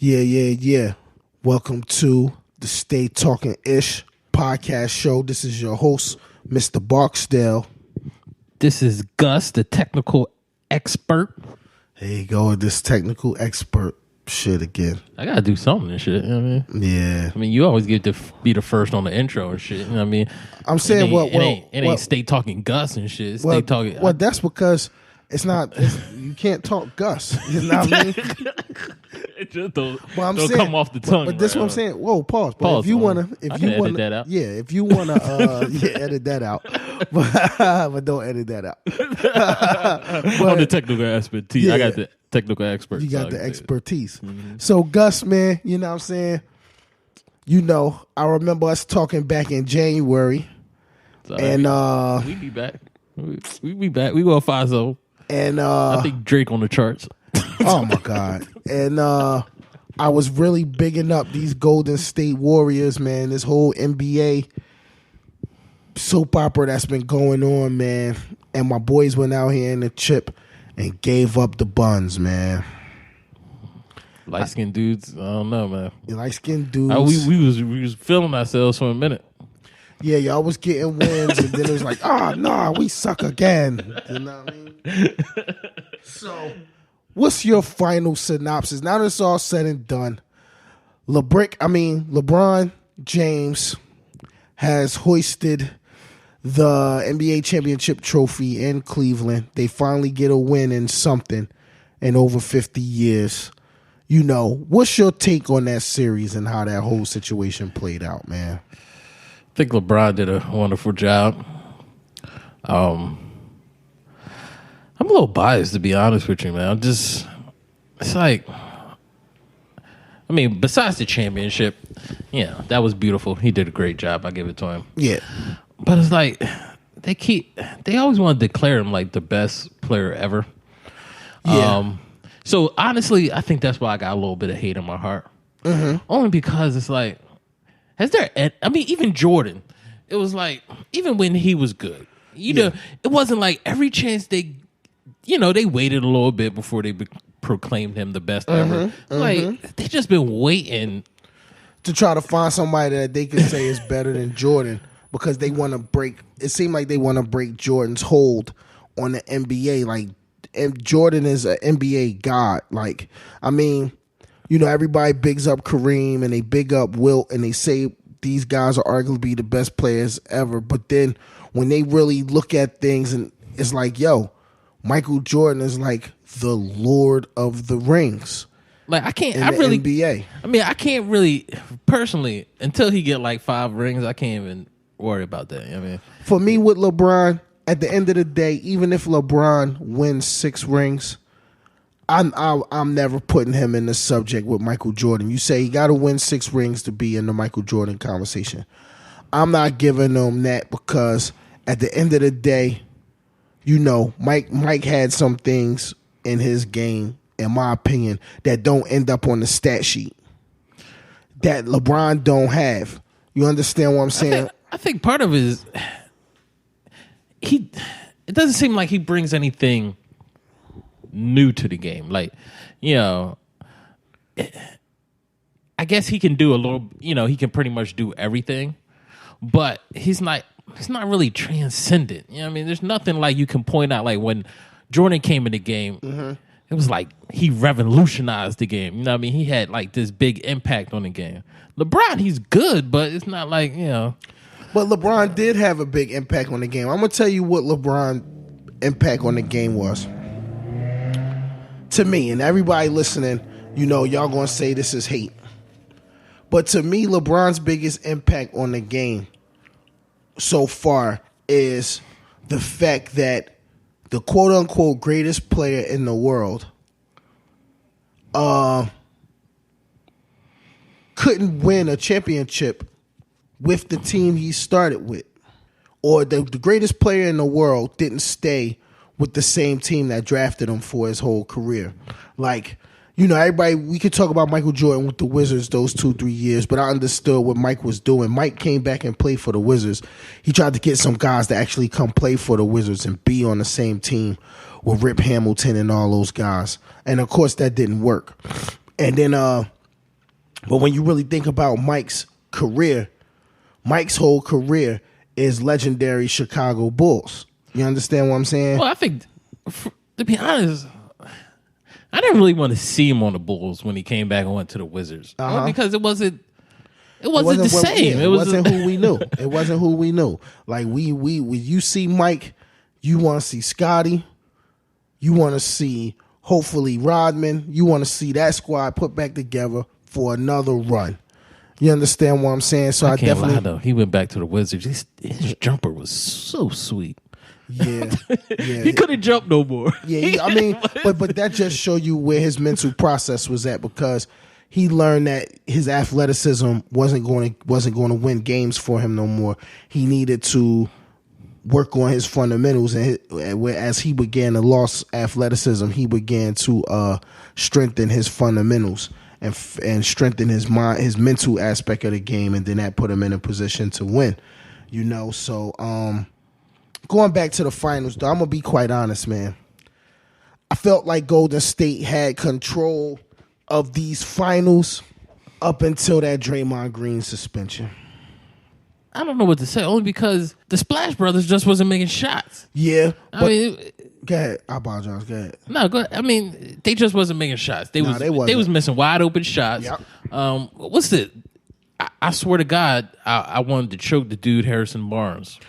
Yeah. Welcome to the Stay Talking Ish podcast show. This is your host, Mr. Barxdale. This is Gus, the technical expert. There you go with this technical expert shit again. I gotta do something and shit. You know what I mean? Yeah. I mean, you always get to be the first on the intro and shit. You know what I mean? I'm saying, it ain't Stay Talking Gus and shit. Stay Talking. Well, that's because you can't talk Gus. You know what I mean? It just don't saying, come off the tongue. But this is what I'm saying. Whoa, pause. But if you wanna, edit that out. Yeah, if you wanna, edit that out. But don't edit that out. I'm the technical expertise. Yeah, I got the technical expert. You got the expertise. Mm-hmm. So Gus, man, you know what I'm saying? You know, I remember us talking back in January, and we be back. We be back. We go 5-0. And I think Drake on the charts. Oh my God. And I was really bigging up these Golden State Warriors, man. This whole NBA soap opera that's been going on, man. And my boys went out here in the chip and gave up the buns, man. Light-skinned dudes, I don't know, man. Light-skinned dudes. We was feeling ourselves for a minute. Yeah, y'all was getting wins, and then it was like, we suck again. You know what I mean? So, what's your final synopsis? Now that it's all said and done, LeBron James has hoisted the NBA championship trophy in Cleveland. They finally get a win in something in over 50 years. You know, what's your take on that series and how that whole situation played out, man? I think LeBron did a wonderful job. I'm a little biased, to be honest with you, man. It's like, I mean, besides the championship, yeah, that was beautiful. He did a great job. I give it to him. Yeah. But it's like, they always want to declare him like the best player ever. Yeah. So honestly, I think that's why I got a little bit of hate in my heart. Mm-hmm. Only because it's like, even Jordan, it was like, even when he was good, know, it wasn't like every chance they waited a little bit before they proclaimed him the best ever. Like, they just been waiting to try to find somebody that they could say is better than Jordan because they want to break, it seemed like they want to break Jordan's hold on the NBA. Like, Jordan is an NBA god. Like, I mean, you know, everybody bigs up Kareem and they big up Wilt and they say these guys are arguably the best players ever. But then when they really look at things and it's like, yo, Michael Jordan is like the Lord of the Rings. Like, NBA. I mean, I can't really, personally, until he get like 5 rings, I can't even worry about that. I mean, for me with LeBron, at the end of the day, even if LeBron wins 6 rings, I'm never putting him in the subject with Michael Jordan. You say he got to win 6 rings to be in the Michael Jordan conversation. I'm not giving him that because at the end of the day, you know, Mike had some things in his game, in my opinion, that don't end up on the stat sheet that LeBron don't have. You understand what I'm saying? I think part of it is it doesn't seem like he brings anything new to the game. Like, you know, I guess he can do a little, you know, he can pretty much do everything, but he's not really transcendent. You know what I mean? There's nothing like you can point out, like when Jordan came in the game, it was like he revolutionized the game. You know what I mean? He had like this big impact on the game. LeBron, he's good, but it's not like, you know. But LeBron did have a big impact on the game. I'm going to tell you what LeBron's impact on the game was. To me, and everybody listening, you know, y'all going to say this is hate. But to me, LeBron's biggest impact on the game so far is the fact that the quote-unquote greatest player in the world couldn't win a championship with the team he started with. Or the greatest player in the world didn't stay with the same team that drafted him for his whole career. Like, you know, everybody, we could talk about Michael Jordan with the Wizards those 2-3 years, but I understood what Mike was doing. Mike came back and played for the Wizards. He tried to get some guys to actually come play for the Wizards and be on the same team with Rip Hamilton and all those guys. And, of course, that didn't work. And then But when you really think about Mike's career, Mike's whole career is legendary Chicago Bulls. You understand what I'm saying? Well, I think, to be honest, I didn't really want to see him on the Bulls when he came back and went to the Wizards. Only because it wasn't the same. It wasn't who we knew. It wasn't who we knew. Like we you see Mike, you want to see Scotty, you want to see hopefully Rodman, you want to see that squad put back together for another run. You understand what I'm saying? So I can't definitely lie, though. He went back to the Wizards. His jumper was so sweet. Yeah. He couldn't jump no more. Yeah, I mean, but that just show you where his mental process was at, because he learned that his athleticism wasn't going to win games for him no more. He needed to work on his fundamentals, and as he began to lose athleticism, he began to strengthen his fundamentals and strengthen his mind, his mental aspect of the game, and then that put him in a position to win. You know, so going back to the finals, though, I'm gonna be quite honest, man. I felt like Golden State had control of these finals up until that Draymond Green suspension. I don't know what to say, only because the Splash Brothers just wasn't making shots. Yeah, I mean, go ahead. I apologize. Go ahead. No, go ahead. I mean, they just wasn't making shots. They was missing wide open shots. Yep. What's it? I swear to God, I wanted to choke the dude Harrison Barnes.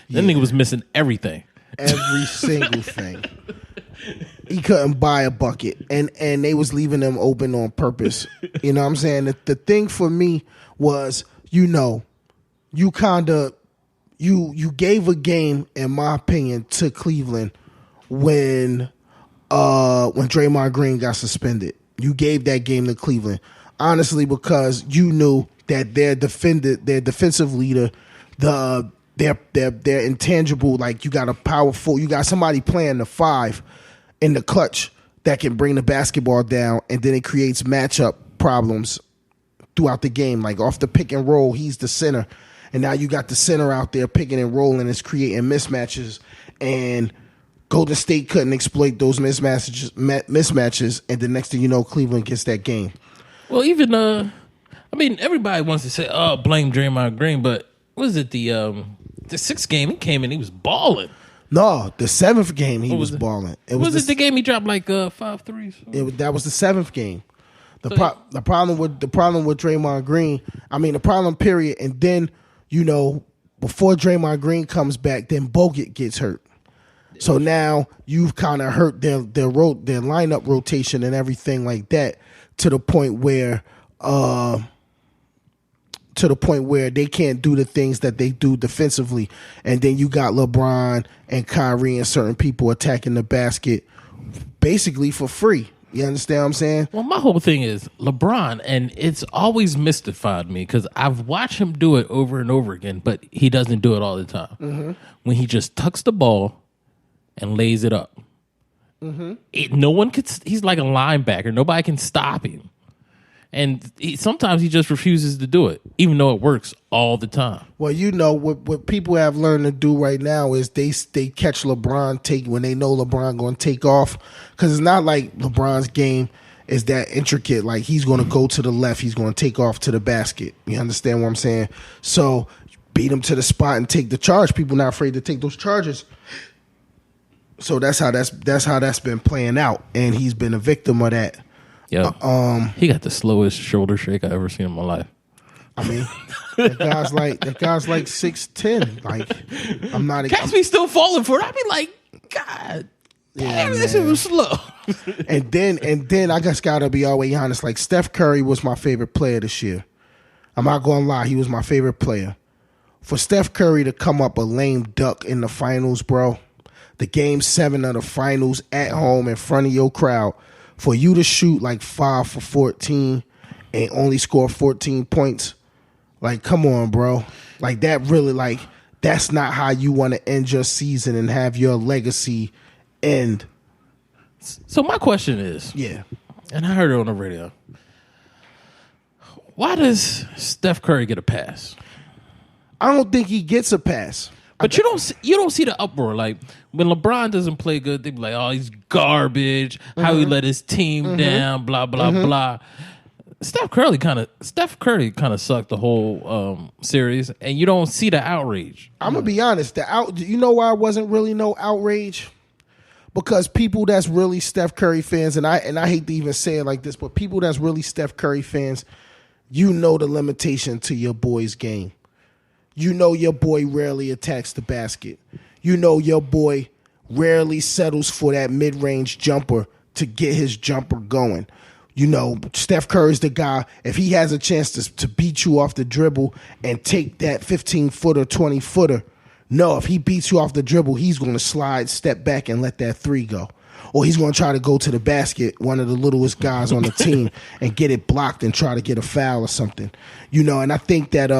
That nigga was missing everything. Every single thing. He couldn't buy a bucket, and they was leaving them open on purpose. You know what I'm saying? The thing for me was, you gave a game, in my opinion, to Cleveland when Draymond Green got suspended. You gave that game to Cleveland, honestly, because you knew that their defensive leader, their intangible, like, you got somebody playing the five in the clutch that can bring the basketball down, and then it creates matchup problems throughout the game. Like off the pick and roll, he's the center, and now you got the center out there picking and rolling. It's creating mismatches, and Golden State couldn't exploit those mismatches, and the next thing you know, Cleveland gets that game. Well, even everybody wants to say, "Oh, blame Draymond Green," but was it the sixth game? He came in, he was balling. No, the seventh game he was balling. Was it the game he dropped like 5 threes? That was the seventh game. The problem with Draymond Green, the problem period, and then, before Draymond Green comes back, then Bogut gets hurt. So now you've kind of hurt their lineup rotation and everything like that, to the point where they can't do the things that they do defensively. And then you got LeBron and Kyrie and certain people attacking the basket basically for free. You understand what I'm saying? Well, my whole thing is LeBron, and it's always mystified me because I've watched him do it over and over again, but he doesn't do it all the time. Mm-hmm. When he just tucks the ball and lays it up. Mm-hmm. He's like a linebacker. Nobody can stop him. And sometimes he just refuses to do it, even though it works all the time. Well, what people have learned to do right now is they catch LeBron when they know LeBron going to take off, because it's not like LeBron's game is that intricate. Like, he's going to go to the left, he's going to take off to the basket. You understand what I'm saying? So beat him to the spot and take the charge. People not afraid to take those charges. So that's how that's been playing out, and he's been a victim of that. Yeah, he got the slowest shoulder shake I ever seen in my life. That guy's like 6'10". Like, I'm not. Catch me still falling for it. I'd be like, God, damn, this shit was slow. and then I just gotta be always honest. Like, Steph Curry was my favorite player this year. I'm not gonna lie, he was my favorite player. For Steph Curry to come up a lame duck in the finals, bro, the game 7 of the finals at home in front of your crowd. For you to shoot like 5 for 14 and only score 14 points, like, come on, bro. Like, that really, like, that's not how you want to end your season and have your legacy end. So my question is, and I heard it on the radio, why does Steph Curry get a pass? I don't think he gets a pass. But you don't see the uproar. Like, when LeBron doesn't play good, they be like, "Oh, he's garbage. How he let his team down, blah, blah, blah." Steph Curry kind of sucked the whole series, and you don't see the outrage. I'm gonna be honest. You know why it wasn't really no outrage? Because people that's really Steph Curry fans, and I hate to even say it like this, but people that's really Steph Curry fans, you know the limitation to your boy's game. You know your boy rarely attacks the basket. You know your boy rarely settles for that mid-range jumper to get his jumper going. You know, Steph Curry's the guy, if he has a chance to beat you off the dribble and take that 15-footer, 20-footer, no, if he beats you off the dribble, he's going to slide, step back, and let that three go. Or he's going to try to go to the basket, one of the littlest guys on the team, and get it blocked and try to get a foul or something. You know, and I think that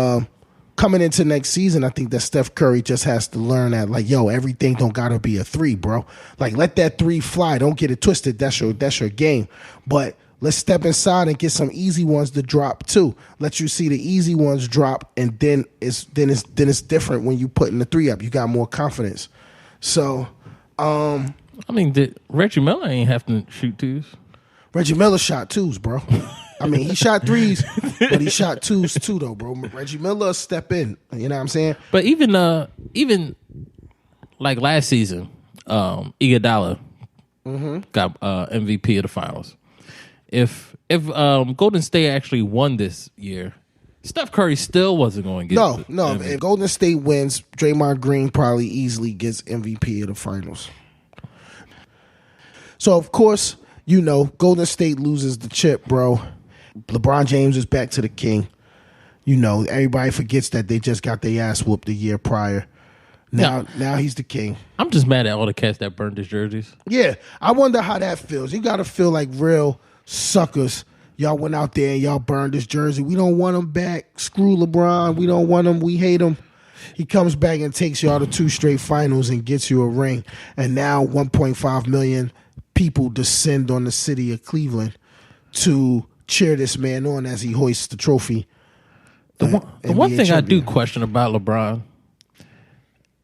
coming into next season, I think that Steph Curry just has to learn that, like, yo, everything don't got to be a three, bro. Like, let that three fly. Don't get it twisted. That's your game. But let's step inside and get some easy ones to drop too. Let you see the easy ones drop, and then it's different when you putting the three up. You got more confidence. So, I mean, Reggie Miller ain't have to shoot twos. Reggie Miller shot twos, bro. I mean, he shot threes, but he shot twos too, though, bro. Reggie Miller step in. You know what I'm saying? But even like last season, Iguodala got MVP of the finals. If Golden State actually won this year, Steph Curry still wasn't going to get no. If Golden State wins, Draymond Green probably easily gets MVP of the finals. So of course, you know, Golden State loses the chip, bro. LeBron James is back to the king. You know, everybody forgets that they just got their ass whooped the year prior. Now he's the king. I'm just mad at all the cats that burned his jerseys. Yeah, I wonder how that feels. You got to feel like real suckers. Y'all went out there and y'all burned his jersey. We don't want him back. Screw LeBron. We don't want him. We hate him. He comes back and takes y'all to 2 straight finals and gets you a ring. And now 1.5 million people descend on the city of Cleveland to cheer this man on as he hoists the trophy. The one thing I do question about LeBron,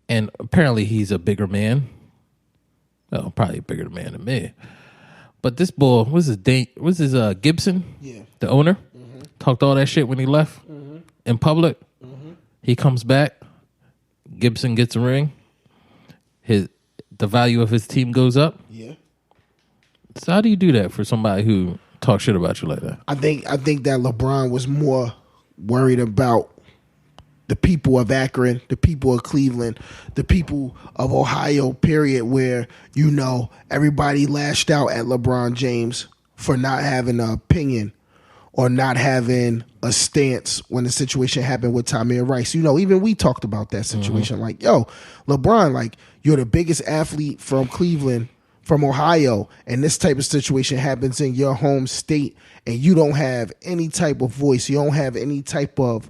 and apparently he's a bigger man. Well, probably a bigger man than me. But this bull, what's his Gibson? Yeah. The owner? Mm-hmm. Talked all that shit when he left in public. Mm-hmm. He comes back. Gibson gets a ring. The value of his team goes up. Yeah. So how do you do that for somebody who talks shit about you like that? I think that LeBron was more worried about the people of Akron, the people of Cleveland, the people of Ohio, period, where, you know, everybody lashed out at LeBron James for not having an opinion or not having a stance when the situation happened with Tamir Rice. You know, even we talked about that situation. Mm-hmm. Like, yo, LeBron, like, you're the biggest athlete from Cleveland, from Ohio, and this type of situation happens in your home state, and you don't have any type of voice. You don't have any type of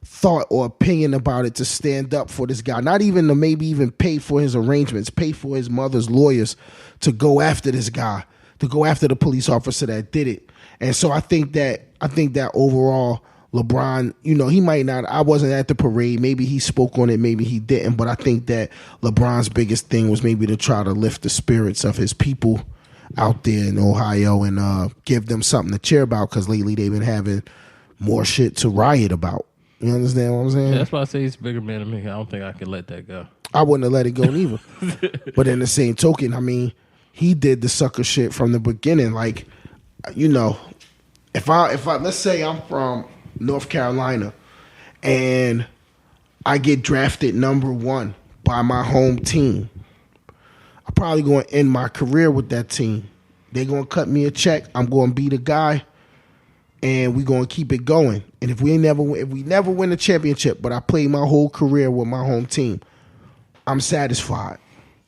thought or opinion about it to stand up for this guy, not even to maybe even pay for his arrangements, pay for his mother's lawyers to go after this guy, to go after the police officer that did it. And so I think that overall LeBron, you know, he might not, I wasn't at the parade, maybe he spoke on it, maybe he didn't, but I think that LeBron's biggest thing was maybe to try to lift the spirits of his people out there in Ohio and give them something to cheer about, because lately they've been having more shit to riot about. You understand what I'm saying? Yeah, that's why I say he's a bigger man than me. I don't think I could let that go. I wouldn't have let it go neither. But in the same token, I mean, he did the sucker shit from the beginning. Like, you know, if I let's say I'm from North Carolina and I get drafted number 1 by my home team, I'm probably going to end my career with that team. They're going to cut me a check. I'm going to be the guy. And we're going to keep it going. And if we never win a championship, but I played my whole career with my home team, I'm satisfied.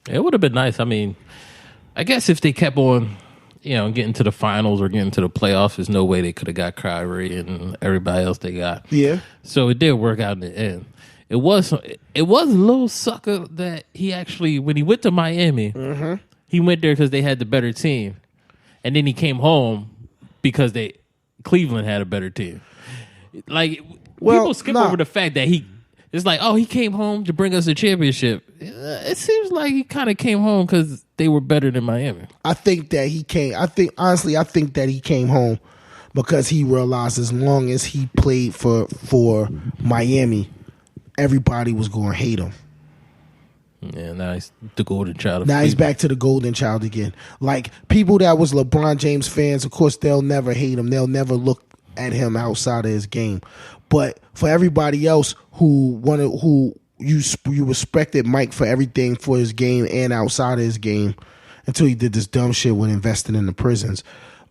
It would have been nice. I mean, I guess if they kept on, you know, getting to the finals or getting to the playoffs, there's no way they could have got Kyrie and everybody else they got. Yeah. So it did work out in the end. It was a little sucker that he actually, when he went to Miami, he went there because they had the better team. And then he came home because Cleveland had a better team. Like, people skip over the fact that it's like, oh, he came home to bring us a championship. It seems like he kind of came home because they were better than Miami. I think that he came. Honestly, I think that he came home because he realized as long as he played for Miami, everybody was going to hate him. Yeah, now he's the golden child. Now he's back to the golden child again. Like, people that was LeBron James fans, of course, they'll never hate him. They'll never look at him outside of his game. But for everybody else who you respected Mike for everything for his game and outside of his game until he did this dumb shit with investing in the prisons.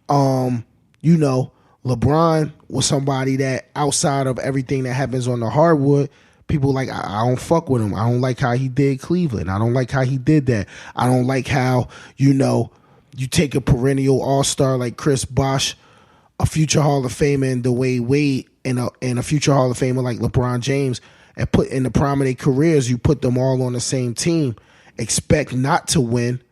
You know, LeBron was somebody that outside of everything that happens on the hardwood, people like, I don't fuck with him. I don't like how he did Cleveland. I don't like how he did that. I don't like how, you know, you take a perennial all-star like Chris Bosh, a future Hall of Famer in Dwayne Wade, and a future Hall of Famer like LeBron James, and put in the prime of their careers, you put them all on the same team, expect not to win.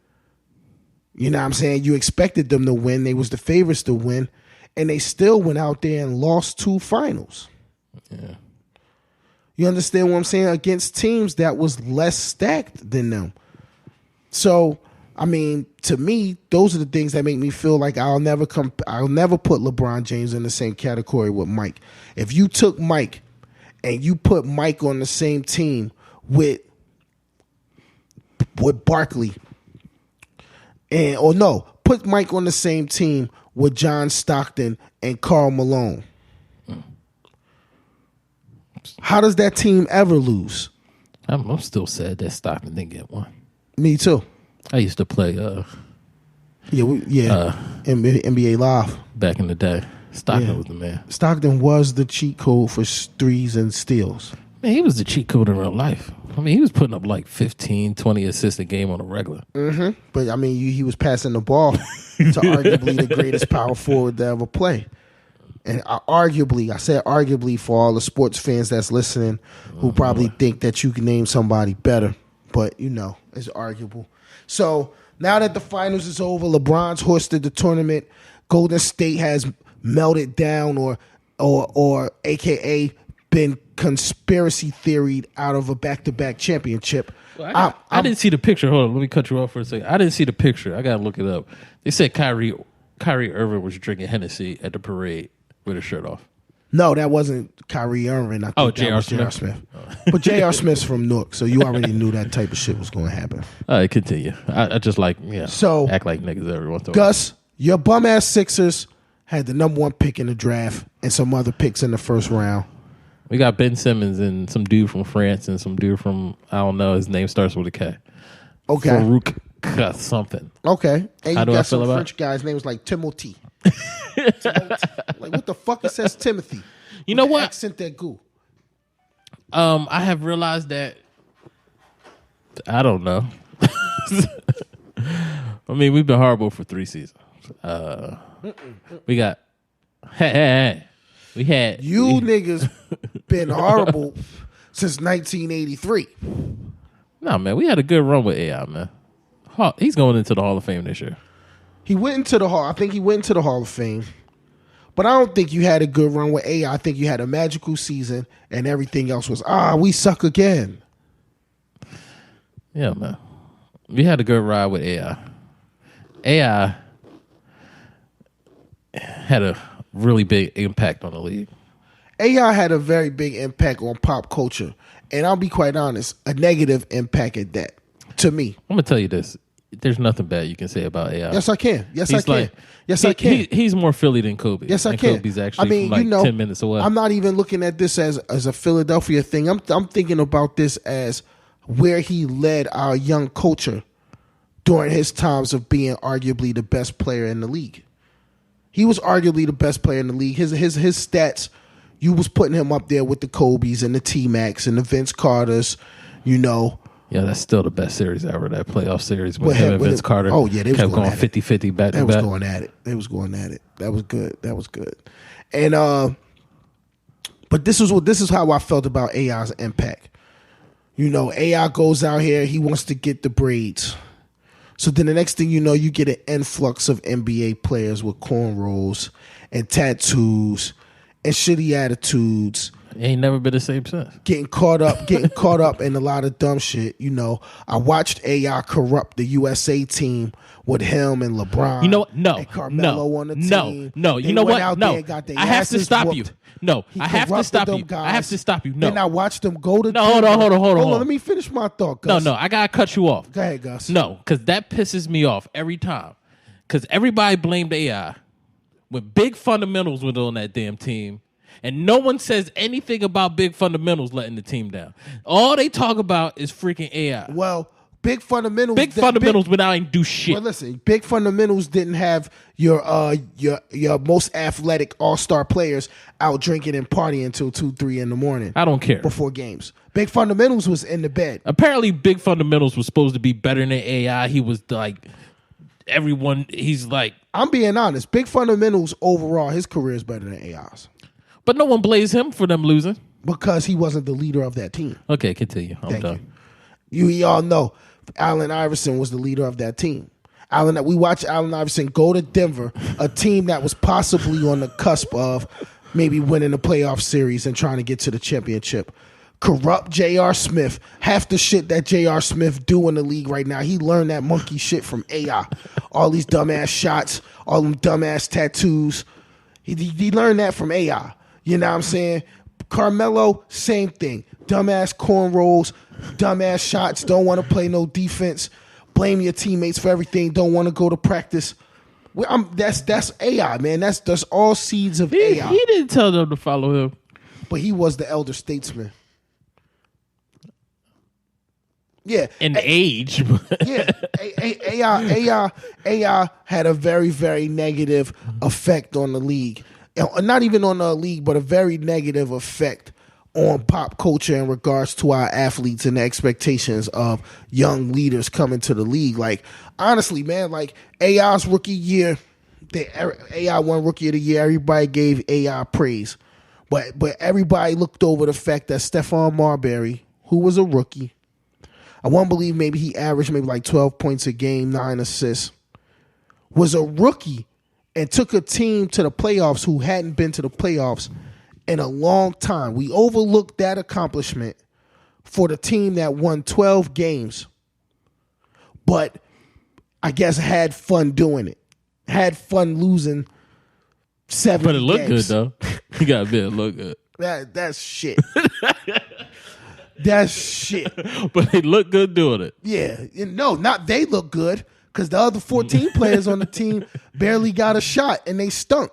You know what I'm saying? You expected them to win. They was the favorites to win, and they still went out there and lost 2 finals. Yeah. You understand what I'm saying? Against teams that was less stacked than them. So, I mean, to me, those are the things that make me feel like I'll never put LeBron James in the same category with Mike. If you took Mike and you put Mike on the same team with Barkley, put Mike on the same team with John Stockton and Karl Malone, how does that team ever lose? I'm still sad that Stockton didn't get one. Me too. I used to play NBA Live back in the day. Stockton was the man. Stockton was the cheat code for threes and steals. Man, he was the cheat code in real life. I mean, he was putting up like 15, 20 assists a game on a regular. Mm-hmm. But, I mean, he was passing the ball to arguably the greatest power forward to ever play. And I said arguably for all the sports fans that's listening who probably think that you can name somebody better. But, you know, it's arguable. So, now that the finals is over, LeBron's hosted the tournament. Golden State has melted down or AKA been conspiracy theoried out of a back-to-back championship. Well, I didn't see the picture. Hold on, let me cut you off for a second. I didn't see the picture. I got to look it up. They said Kyrie Irving was drinking Hennessy at the parade with his shirt off. No, that wasn't Kyrie Irving. I think J.R. Smith. But J.R. Smith's from Newark, so you already knew that type of shit was going to happen. All right, continue. I just like, so, act like niggas every once in a while. Gus, your bum-ass Sixers had the number 1 pick in the draft and some other picks in the first round. We got Ben Simmons and some dude from France and some dude from, I don't know, his name starts with a K. Okay. Farouk something. Okay. And How you do I got feel some about French guy's name was like Timothy. Like, what the fuck it says Timothy? You know With what? Accent that goo. I have realized that, I don't know. I mean, we've been horrible for 3 seasons. We got, we had. You niggas been horrible since 1983. No, man, we had a good run with AI, man. He's going into the Hall of Fame this year. He went into the Hall. I think he went into the Hall of Fame. But I don't think you had a good run with AI. I think you had a magical season and everything else was, we suck again. Yeah, man. We had a good ride with AI. AI had a really big impact on the league. AI had a very big impact on pop culture. And I'll be quite honest, a negative impact at that, to me. I'm going to tell you this. There's nothing bad you can say about AI. Yes, I can. I can. He's more Philly than Kobe. Yes, I can. Kobe's actually from 10 minutes away. I'm not even looking at this as a Philadelphia thing. I'm thinking about this as where he led our young culture during his times of being arguably the best player in the league. He was arguably the best player in the league. His stats, you was putting him up there with the Kobe's and the T-Macs and the Vince Carters, you know. Yeah, that's still the best series ever, that playoff series with him and Vince Carter. Oh, yeah, they was kept going 50-50 back to back. They was going at it. That was good. And but this is how I felt about AI's impact. You know, AI goes out here, he wants to get the braids. So then the next thing you know, you get an influx of NBA players with cornrows and tattoos and shitty attitudes Ain't never been the same since. Getting caught up in a lot of dumb shit. You know, I watched AI corrupt the USA team with him and LeBron. You know what? No, and Carmelo on the team. No. They You know went what? out No, there and got their I have to asses stop whooped. you. No, He I have to corrupted stop them you. guys. I have to stop you. No, Then I watched them go to. No, hold on. Hold on. Let me finish my thought, Gus. No, I gotta cut you off. Go ahead, Gus. No, because that pisses me off every time. Because everybody blamed AI when big fundamentals was on that damn team. And no one says anything about big fundamentals letting the team down. All they talk about is freaking AI. Well, big fundamentals. But I ain't do shit. Well, listen, big fundamentals didn't have your most athletic all-star players out drinking and partying until 2-3 in the morning. I don't care. Before games. Big fundamentals was in the bed. Apparently, big fundamentals was supposed to be better than AI. He was like everyone. He's like. I'm being honest. Big fundamentals overall, his career is better than AI's. But no one blames him for them losing. Because he wasn't the leader of that team. Okay, continue. I'm done. You all know Allen Iverson was the leader of that team. We watched Allen Iverson go to Denver, a team that was possibly on the cusp of maybe winning a playoff series and trying to get to the championship. Corrupt J.R. Smith. Half the shit that J.R. Smith do in the league right now, he learned that monkey shit from AI. All these dumbass shots, all them dumbass tattoos. He learned that from AI. You know what I'm saying? Carmelo, same thing. Dumbass cornrows, dumbass shots, don't want to play no defense, blame your teammates for everything, don't want to go to practice. That's AI, man. That's all seeds of AI. He didn't tell them to follow him. But he was the elder statesman. Yeah. In age. Yeah. AI had a very, very negative effect on the league. Not even on the league, but a very negative effect on pop culture in regards to our athletes and the expectations of young leaders coming to the league. Like, honestly, man, like AI's rookie year, AI won rookie of the year. Everybody gave AI praise. But everybody looked over the fact that Stephon Marbury, who was a rookie, I won't believe maybe he averaged maybe like 12 points a game, 9 assists, was a rookie and took a team to the playoffs who hadn't been to the playoffs in a long time. We overlooked that accomplishment for the team that won 12 games, but I guess had fun doing it. Had fun losing 7 But it looked games. good, though. You got to be able to look good. That's shit. That's shit. But they look good doing it. Yeah. No, not they look good. Because the other 14 players on the team barely got a shot and they stunk.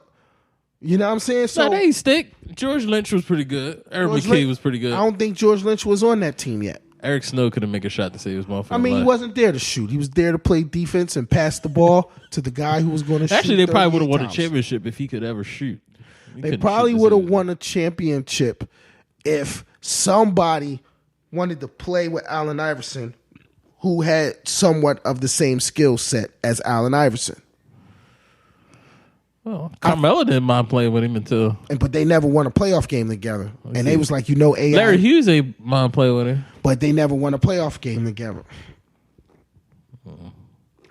You know what I'm saying? So they ain't stick. George Lynch was pretty good. Eric McKay was pretty good. I don't think George Lynch was on that team yet. Eric Snow couldn't make a shot to save his motherfucking I mean, life. he wasn't there to shoot. He was there to play defense and pass the ball to the guy who was going to shoot. Actually, they probably would have 38 won a times. championship if he could ever shoot. They probably would have won a championship if somebody wanted to play with Allen Iverson, who had somewhat of the same skill set as Allen Iverson. Well, Carmelo didn't mind playing with him until... But they never won a playoff game together. And they was like, AI. Larry Hughes ain't mind playing with him. But they never won a playoff game together.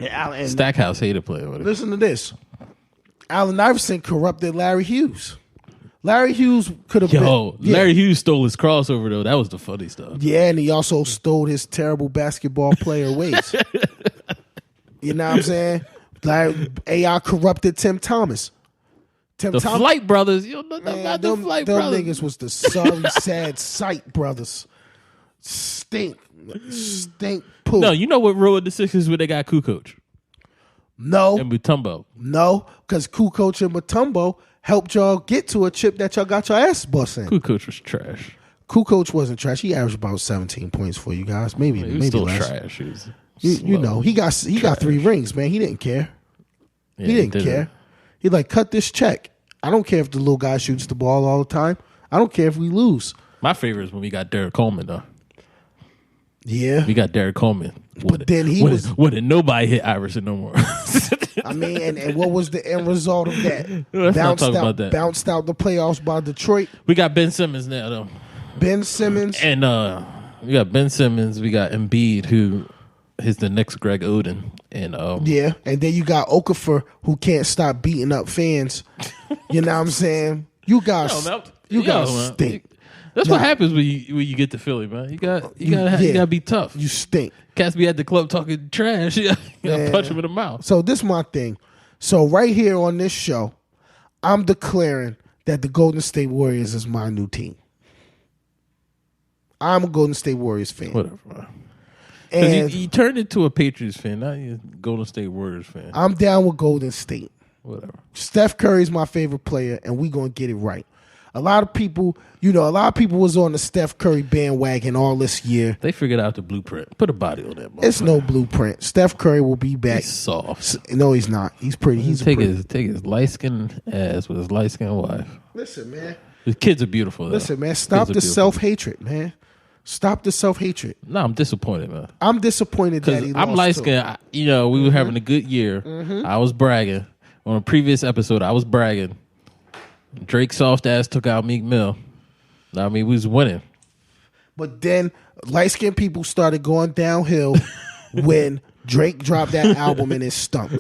And Stackhouse hated playing with him. listen to this. Allen Iverson corrupted Larry Hughes. Larry Hughes could have been... Yeah. Larry Hughes stole his crossover, though. That was the funny stuff. Yeah, and he also stole his terrible basketball player ways. You know what I'm saying? AI corrupted Tim Thomas. Flight Brothers. You don't know nothing about the Flight Brothers. Them niggas was the sorry, sad sight brothers. Stink poo. No, you know what ruined the Sixers when they got Kukoc No, and Mutombo? no, because Kukoc and Mutombo helped y'all get to a chip that y'all got your ass busting. Kukoc was trash. Kukoc wasn't trash. He averaged about 17 points for you guys. Maybe He was still less. trash. He was You know, he got 3 rings, man. He didn't care. Yeah, He didn't care. He like, cut this check. I don't care if the little guy shoots the ball all the time. I don't care if we lose. My favorite is when we got Derek Coleman, though. Yeah. We got Derek Coleman. But then he was... When nobody hit Iverson no more. I mean, and what was the end result of that? Let's not talk about that. Bounced out the playoffs by Detroit. We got Ben Simmons now, though. Ben Simmons. And we got Ben Simmons. We got Embiid, who is the next Greg Oden. And yeah, and then you got Okafor, who can't stop beating up fans. You know what I'm saying? You got You gotta man. stink. That's what happens when you get to Philly, man. You gotta be tough. You stink. Cats be at the club talking trash. You gotta punch him in the mouth. So this is my thing. So right here on this show, I'm declaring that the Golden State Warriors is my new team. I'm a Golden State Warriors fan. Whatever, man. And you turned into a Patriots fan, not a Golden State Warriors fan. I'm down with Golden State. Whatever. Steph Curry's my favorite player, and we gonna get it right. A lot of people was on the Steph Curry bandwagon all this year. They figured out the blueprint. Put a body on that. It's no blueprint. Steph Curry will be back. He's soft. No, he's not. He's pretty. Take his light skinned ass with his light skinned wife. Listen, man. The kids are beautiful. Though. Listen, man. Stop the self hatred, man. Stop the self hatred. No, I'm disappointed, man. I'm disappointed that he lost. I'm light skinned. We were having a good year. I was bragging on a previous episode. I was bragging. Drake soft ass took out Meek Mill. I mean, we was winning. But then light skinned people started going downhill when Drake dropped that album and it stunk.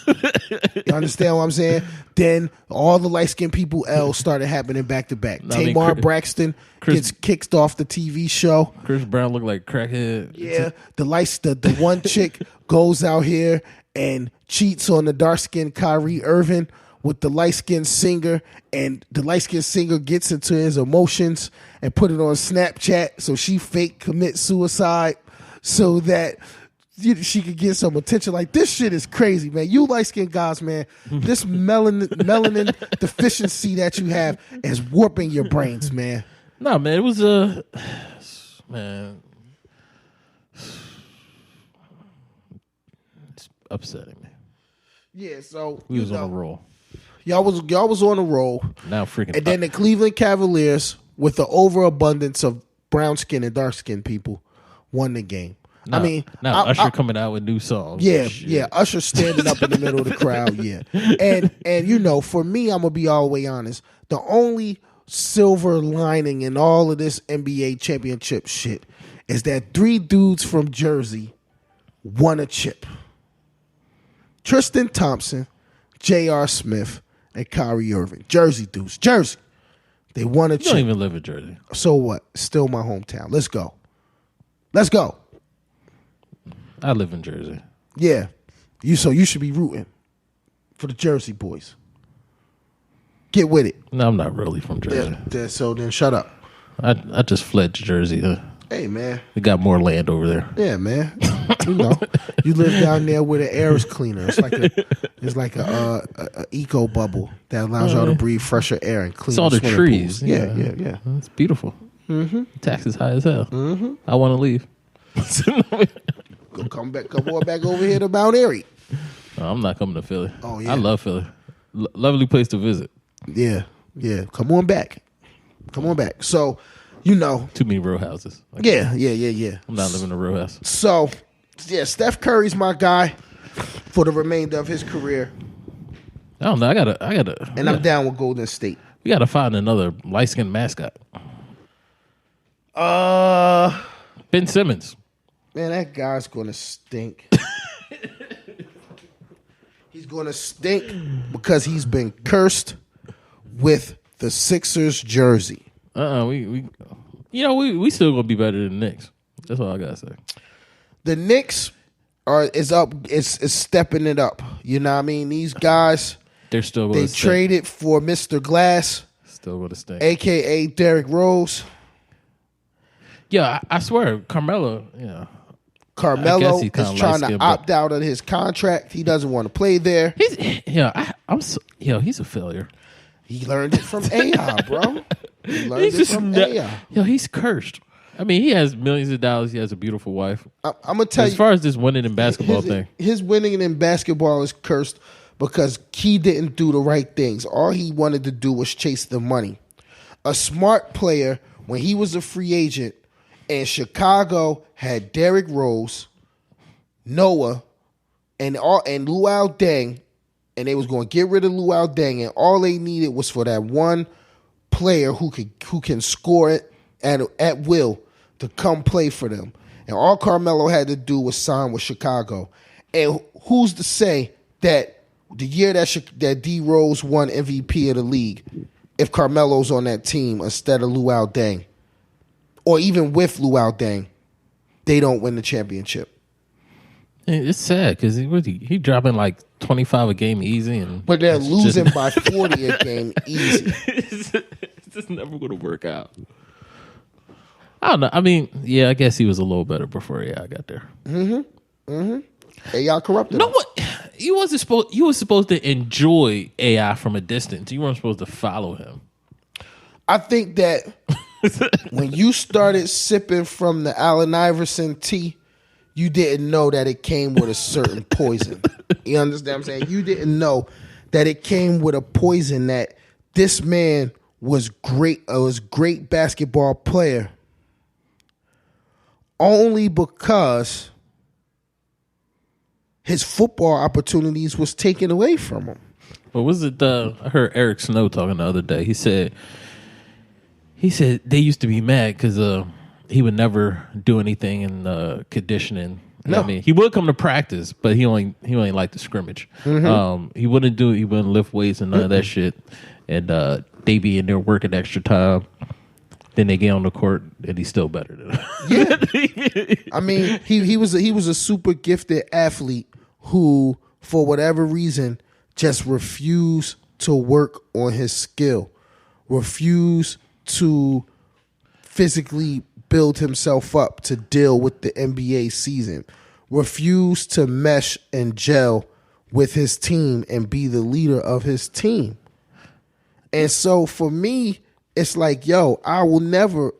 You understand what I'm saying? Then all the light skinned people started happening back to back. Tamar Braxton gets kicked off the TV show. Chris Brown looked like crackhead. Yeah, the one chick goes out here and cheats on the dark skinned Kyrie Irving with the light-skinned singer, and the light-skinned singer gets into his emotions and put it on Snapchat so she fake commit suicide so that she could get some attention. Like, this shit is crazy, man. You light-skinned guys, man, this melanin deficiency that you have is warping your brains, man. No, man, it was man, it's upsetting me. Yeah, so we was on a roll. Y'all was on a roll. Now freaking. And then the Cleveland Cavaliers, with the overabundance of brown skin and dark skinned people, won the game. Now, Usher coming out with new songs. Yeah, Usher standing up in the middle of the crowd. Yeah, and for me, I'm gonna be all the way honest. The only silver lining in all of this NBA championship shit is that 3 dudes from Jersey won a chip: Tristan Thompson, J.R. Smith, and Kyrie Irving. Jersey dudes. Jersey. They won a chip. You don't even live in Jersey. So what? Still my hometown. Let's go. Let's go. I live in Jersey. Yeah. You should be rooting for the Jersey boys. Get with it. No, I'm not really from Jersey. So then shut up. I just fled to Jersey. Hey, man. We got more land over there. Yeah, man. You live down there where the air is cleaner. It's like a eco bubble that allows y'all to breathe fresher air and cleaner. It's all the trees. Yeah. It's beautiful. Mm-hmm. Taxes high as hell. Mm-hmm. I want to leave. Come on back over here to Mount Airy. No, I'm not coming to Philly. Oh yeah, I love Philly. Lovely place to visit. Yeah. Come on back. So, too many row houses. Yeah. I'm not living in a row house. So, yeah, Steph Curry's my guy for the remainder of his career. I don't know. I gotta. And I'm down with Golden State. We gotta find another light skinned mascot. Ben Simmons. Man, that guy's gonna stink. He's gonna stink because he's been cursed with the Sixers jersey. We still gonna be better than the Knicks. That's all I gotta say. The Knicks is stepping it up. You know what I mean? These guys, they're still gonna stink. Traded for Mr. Glass, still gonna stink, aka Derrick Rose. Yeah, I swear, Carmelo. Carmelo is trying to opt out of his contract. He doesn't want to play there. He's a failure. He learned it from AI, bro. He learned it from AI. He's cursed. I mean, he has millions of dollars. He has a beautiful wife. I'm gonna tell you, as far as this winning in basketball thing, his winning in basketball is cursed because he didn't do the right things. All he wanted to do was chase the money. A smart player, when he was a free agent, and Chicago had Derrick Rose, Noah, and Luol Deng, and they was going to get rid of Luol Deng, and all they needed was for that one player who can score it at will to come play for them. And all Carmelo had to do was sign with Chicago. And who's to say that the year that D Rose won MVP of the league, if Carmelo's on that team instead of Luol Deng, or even with Luol Deng, they don't win the championship. It's sad because he dropping like 25 a game easy, but they're losing by 40 a game easy. It's just never going to work out. I don't know. I mean, yeah, I guess he was a little better before AI got there. AI corrupted. No, what you were supposed to enjoy AI from a distance. You weren't supposed to follow him. I think that when you started sipping from the Allen Iverson tea, you didn't know that it came with a certain poison. You understand what I'm saying? You didn't know that it came with a poison, that this man was great basketball player only because his football opportunities was taken away from him. What was it? I heard Eric Snow talking the other day. He said they used to be mad because he would never do anything in conditioning. No. I mean, he would come to practice, but he only liked the scrimmage. He wouldn't lift weights and none of that shit. And they be in there working extra time. Then they get on the court and he's still better than them. Yeah. I mean, he was a super gifted athlete who, for whatever reason, just refused to work on his skill, refused to physically build himself up to deal with the NBA season, refused to mesh and gel with his team and be the leader of his team. And so for me, it's like, yo, I will never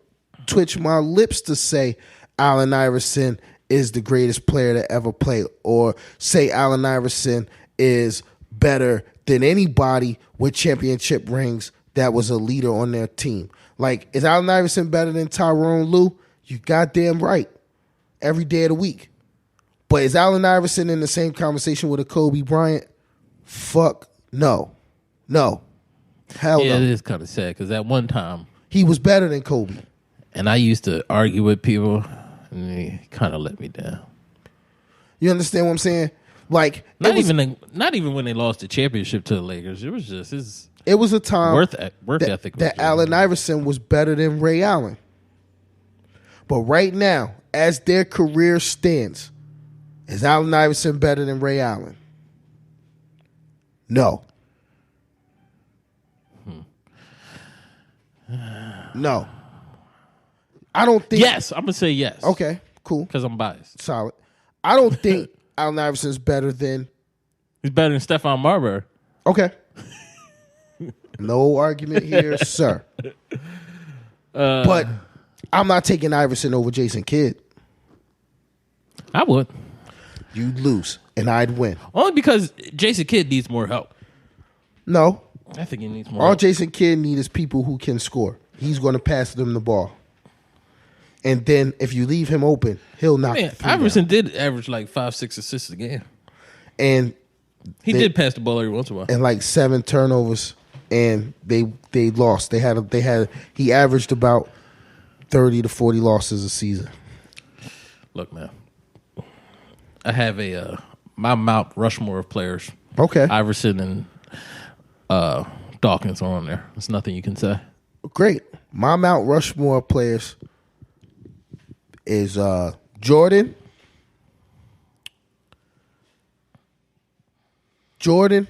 twitch my lips to say Allen Iverson is the greatest player to ever play, or say Allen Iverson is better than anybody with championship rings that was a leader on their team. Like, is Allen Iverson better than Tyrone Lue? You goddamn right. Every day of the week. But is Allen Iverson in the same conversation with a Kobe Bryant? Fuck no. No. Hell no. Yeah, it is kind of sad because at one time he was better than Kobe. And I used to argue with people, and he kind of let me down. You understand what I'm saying? Like, not even when they lost the championship to the Lakers. It was just his. It was a time work ethic that Allen Iverson was better than Ray Allen. But right now, as their career stands, is Allen Iverson better than Ray Allen? No. No. I don't think. Yes, I'm gonna say yes. Okay, cool. Because I'm biased. Solid. I don't think Allen Iverson's better than. He's better than Stephon Marbury. Okay. No argument here, sir. But I'm not taking Iverson over Jason Kidd. I would. You'd lose, and I'd win. Only because Jason Kidd needs more help. No. I think he needs more All help. Jason Kidd needs is people who can score. He's going to pass them the ball. And then if you leave him open, he'll knock it through. Iverson did average like 5-6 assists a game. And he did pass the ball every once in a while. And like 7 turnovers, and they lost. He averaged about 30 to 40 losses a season. Look, man, I have my Mount Rushmore of players. Okay. Iverson and Dawkins are on there. There's nothing you can say. Great. My Mount Rushmore players is Jordan, Jordan.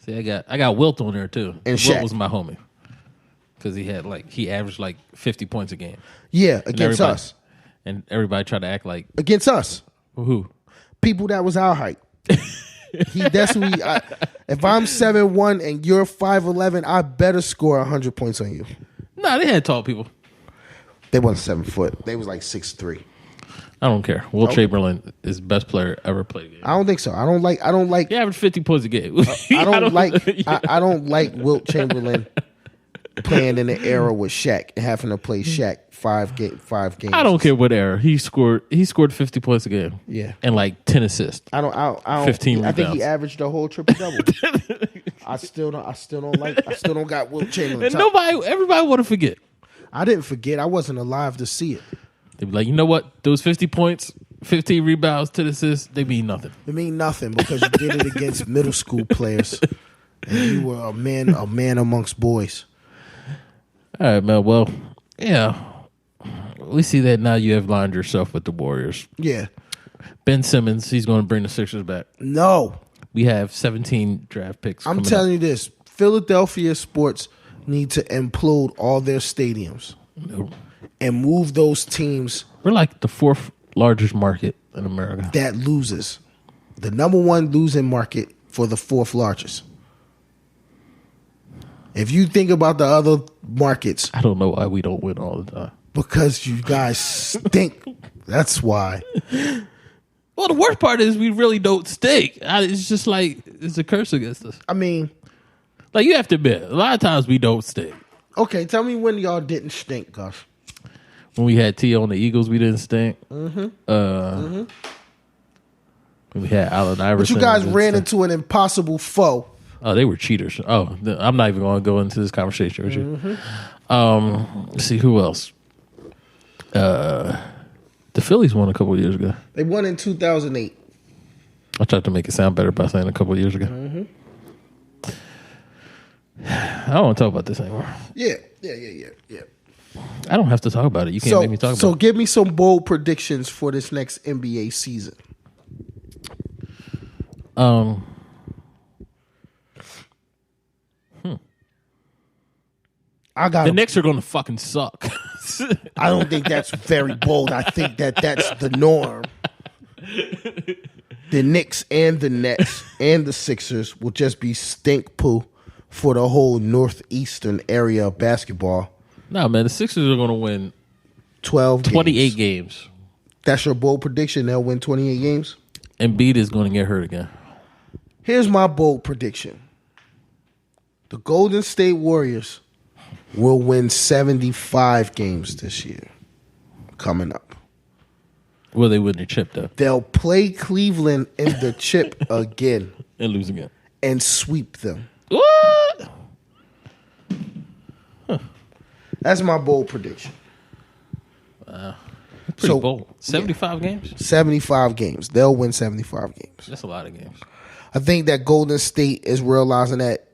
See, I got Wilt on there too. And Wilt Shaq was my homie because he averaged like 50 points a game. Yeah, against us. And everybody tried to act like against us. Who? People that was our height. If I'm 7'1" and you're 5'11", I better score 100 points on you. Nah, they had tall people. They wasn't 7 foot. They was like 6'3". I don't care. Wilt Chamberlain is the best player ever played a game. I don't think so. I don't like. He averaged 50 points a game. I don't like Wilt Chamberlain playing in the era with Shaq and having to play Shaq five games. I don't care what era. He scored 50 points a game. Yeah. And like 10 assists. I don't 15 I think he rebounds. averaged a whole triple double. I still don't got Wilt Chamberlain. And everybody want to forget. I didn't forget. I wasn't alive to see it. They'd be like, you know what? Those 50 points, 15 rebounds, 10 assists, they mean nothing. It mean nothing because you did it against middle school players, and you were a man amongst boys. All right, man. Well, yeah, we see that now. You have lined yourself with the Warriors. Yeah. Ben Simmons, he's going to bring the Sixers back. No. We have 17 draft picks. I'm telling you this: Philadelphia sports need to implode all their stadiums and move those teams. We're like the fourth largest market in America. That loses. The number one losing market for the fourth largest. If you think about the other markets. I don't know why we don't win all the time. Because you guys stink. That's why. Well, the worst part is we really don't stink. It's just like it's a curse against us. I mean. Like, you have to admit, a lot of times we don't stink. Okay, tell me when y'all didn't stink, Gus. When we had T on the Eagles, we didn't stink. When we had Allen Iverson. But you guys ran into an impossible foe. Oh, they were cheaters. Oh, I'm not even going to go into this conversation with you. Let's see, who else? The Phillies won a couple of years ago. They won in 2008. I tried to make it sound better by saying a couple of years ago. I don't want to talk about this anymore. Yeah. I don't have to talk about it. You can't make me talk about it. So give me some bold predictions for this next NBA season. The Knicks are going to fucking suck. I don't think that's very bold. I think that's the norm. The Knicks and the Nets and the Sixers will just be stink poo for the whole northeastern area of basketball. No, man, the Sixers are going to win 28 games. That's your bold prediction? They'll win 28 games? Embiid is going to get hurt again. Here's my bold prediction. The Golden State Warriors will win 75 games this year coming up. Will they win the chip, though? They'll play Cleveland in the chip again. And lose again. And sweep them. What? Huh. That's my bold prediction. Wow. Pretty bold. 75 games? 75 games. They'll win 75 games. That's a lot of games. I think that Golden State is realizing that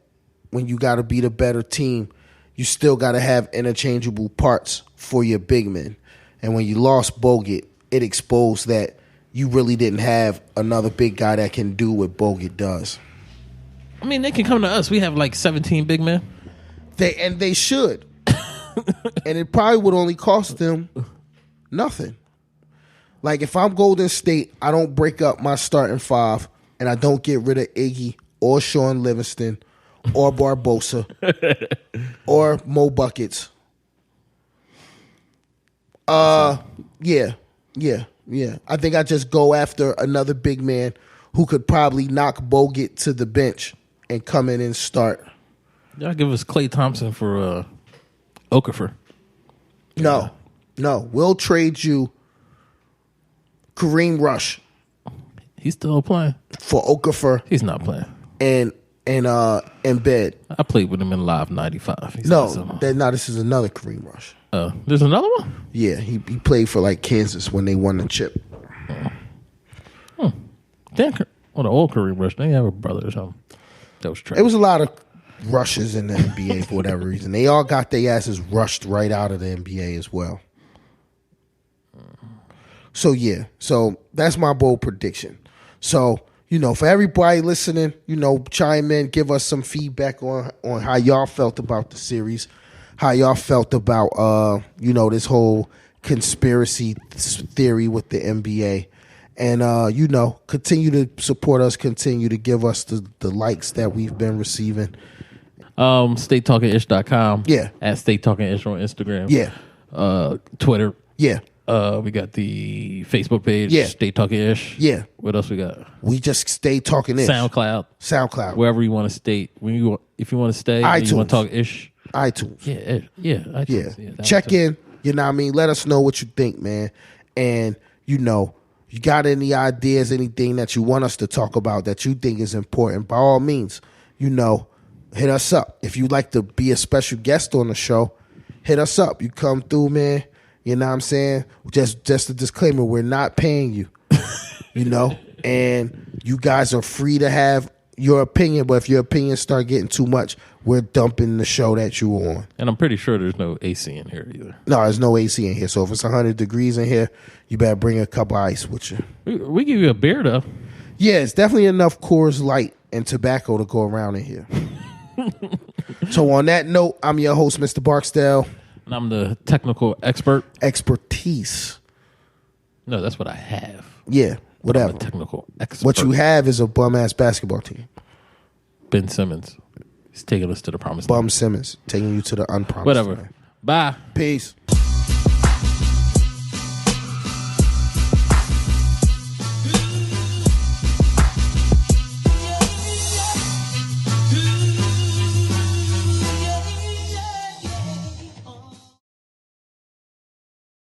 when you got to beat a better team, you still got to have interchangeable parts for your big men. And when you lost Bogut, it exposed that you really didn't have another big guy that can do what Bogut does. I mean, they can come to us. We have like 17 big men. They should. And it probably would only cost them nothing. Like, if I'm Golden State, I don't break up my starting five, and I don't get rid of Iggy or Sean Livingston or Barbosa or Mo Buckets. Yeah. I think I just go after another big man who could probably knock Bogut to the bench and come in and start. Y'all give us Klay Thompson for Okafor. No. We'll trade you Kareem Rush. He's still playing. For Okafor. He's not playing. And Embed. I played with him in Live 95. This is another Kareem Rush. There's another one? Yeah, he played for like Kansas when they won the chip. Damn, the old Kareem Rush, they have a brother or something. That was trash. It was a lot of rushes in the NBA for whatever reason. They all got their asses rushed right out of the NBA as well. So that's my bold prediction. So, for everybody listening, chime in, give us some feedback on how y'all felt about the series, how y'all felt about this whole conspiracy theory with the NBA. And continue to support us, continue to give us the likes that we've been receiving. StateTalkingIsh.com. Yeah. At StateTalkingIsh on Instagram. Yeah. Twitter. Yeah. We got the Facebook page. Yeah. Stay Talking Ish. Yeah. What else we got? We just stay talking ish. SoundCloud. Wherever you want to state. If you want to stay, iTunes. You want to talk ish. iTunes. Yeah. iTunes. Yeah. Check in. You know what I mean? Let us know what you think, man. And you got any ideas, anything that you want us to talk about that you think is important, by all means, hit us up. If you'd like to be a special guest on the show, hit us up. You come through, man. You know what I'm saying? Just a disclaimer, we're not paying you. you know, and you guys are free to have your opinion, but if your opinions start getting too much, we're dumping the show that you were on. And I'm pretty sure there's no AC in here either. No, there's no AC in here. So if it's 100 degrees in here, you better bring a cup of ice with you. We give you a beer, though. Yeah, it's definitely enough Coors Light and tobacco to go around in here. So on that note, I'm your host, Mr. Barxdale. And I'm the technical expert. Expertise. No, that's what I have. Yeah, whatever. I'm a technical expert. What you have is a bum-ass basketball team. Ben Simmons. He's taking us to the promised land. Bum Simmons taking you to the unpromised Whatever. land. Bye. Peace.